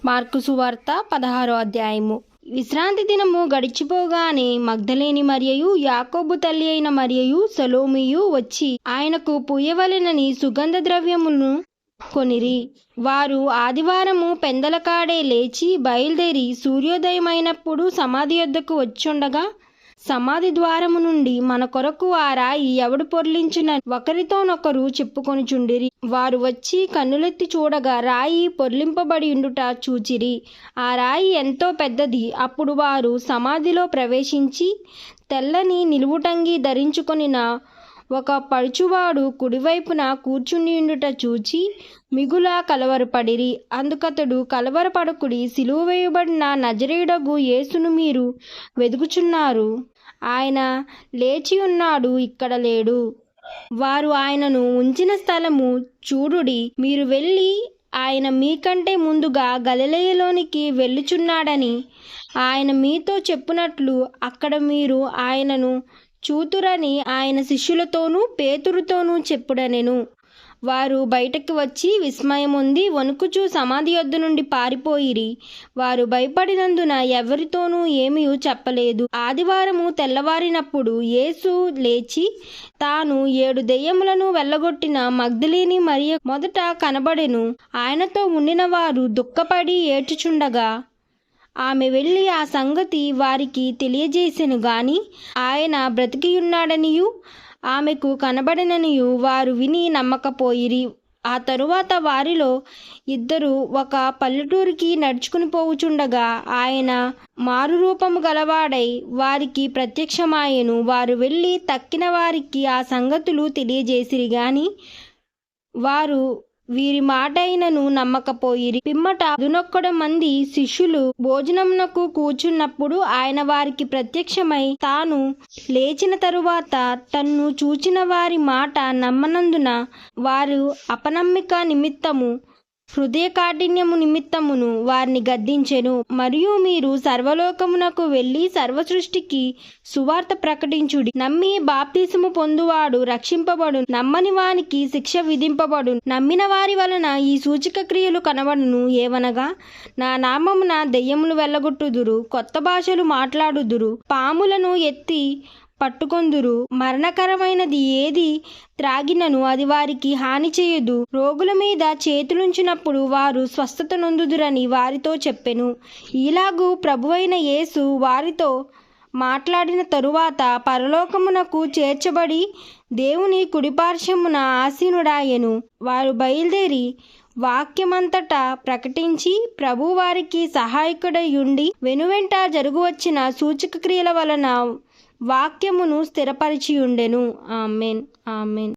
Mark సువార్త 16వ అధ్యాయము. విశ్రాంతి దినము గడిచిపోగానే మగ్దలేని మరియయు, యాకోబు తల్లి అయిన మరియయు, సలోమియు వచ్చి ఆయనకు పూయవలెనని సుగంధ ద్రవ్యములను కొనిరి. వారు ఆదివారము పెందలకాడే లేచి బయలుదేరి సూర్యోదయమైనప్పుడు సమాధి యొద్దకు వచ్చుండగా, సమాధి ద్వారము నుండి మన కొరకు ఆ రాయి ఎవడు పొర్లించిన ఒకరితోనొకరు చెప్పుకొనుచుండిరి. వారు వచ్చి కన్నులెత్తి చూడగా రాయి పొర్లింపబడి ఉండుట చూచిరి. ఆ రాయి ఎంతో పెద్దది. అప్పుడు వారు సమాధిలో ప్రవేశించి తెల్లని నిలువుటంగి ధరించుకొనిన ఒక పడుచువాడు కుడివైపున కూర్చునియుండుట చూచి మిగుల కలవరపడిరి. అందుకతడు, కలవరపడకుడి, సిలువ వేయబడిన నజరేయుడగు యేసును మీరు వెదుకుచున్నారు. ఆయన లేచి ఉన్నాడు, ఇక్కడ లేడు. వారు ఆయనను ఉంచిన స్థలము చూడుడి. మీరు వెళ్ళి ఆయన మీకంటే ముందుగా గలిలయలోనికి వెళ్ళుచున్నాడని ఆయన మీతో చెప్పునట్లు అక్కడ మీరు ఆయనను చూతురని ఆయన శిష్యులతోనూ పేతురుతోనూ చెప్పుడనెను. వారు బయటకు వచ్చి విస్మయముంది వణుకుచూ సమాధి యొద్ద నుండి పారిపోయిరి. వారు భయపడినందున ఎవరితోనూ ఏమీ చెప్పలేదు. ఆదివారము తెల్లవారినప్పుడు యేసు లేచి తాను 7 దెయ్యములను వెళ్ళగొట్టిన మగ్దలేని మరియ మొదట కనబడెను. ఆయనతో ఉండిన వారు దుఃఖపడి ఏడ్చుచుండగా ఆమె వెళ్ళి ఆ సంగతి వారికి తెలియజేసెను గాని ఆయన బ్రతికియున్నాడనియు ఆమెకు కనబడననియు వారు విని నమ్మకపోయిరి. ఆ తరువాత వారిలో 2 ఒక పల్లెటూరికి నడుచుకుని పోవుచుండగా ఆయన మారురూపము గలవాడై వారికి ప్రత్యక్షమాయెను. వారు వెళ్ళి తక్కిన వారికి ఆ సంగతులు తెలియజేసిరి గాని వారు వీరి మాట అయినను నమ్మకపోయిరి. పిమ్మట 11 మంది శిష్యులు భోజనమునకు కూర్చున్నప్పుడు ఆయన వారికి ప్రత్యక్షమై తాను లేచిన తరువాత తన్ను చూచిన వారి మాట నమ్మనందున వారు అపనమ్మిక నిమిత్తము హృదయ కాఠిన్యము నిమిత్తమును వారిని గద్దించెను. మరియు మీరు సర్వలోకమునకు వెళ్ళి సర్వసృష్టికి సువార్త ప్రకటించుడి. నమ్మి బాప్తిసము పొందువాడు రక్షింపబడు, నమ్మని వానికి శిక్ష విధింపబడు. నమ్మిన వారి వలన ఈ సూచక క్రియలు కనబడును. ఏవనగా, నా నామమున దెయ్యములు వెళ్ళగొట్టుదురు, కొత్త భాషలు మాట్లాడుదురు, పాములను ఎత్తి పట్టుకొందురు, మరణకరమైనది ఏది త్రాగినను అది వారికి హాని చేయదు, రోగుల మీద చేతులుంచినప్పుడు వారు స్వస్థత నొందుదురని వారితో చెప్పెను. ఇలాగూ ప్రభువైన యేసు వారితో మాట్లాడిన తరువాత పరలోకమునకు చేర్చబడి దేవుని కుడిపార్శ్వమున ఆసీనుడాయెను. వారు బయలుదేరి వాక్యమంతటా ప్రకటించి ప్రభు వారికి సహాయకుడై ఉండి వెనువెంట జరుగువచ్చిన సూచక క్రియల వలన వాక్యమును స్థిరపరిచియుండెను. ఆమేన్. ఆమేన్.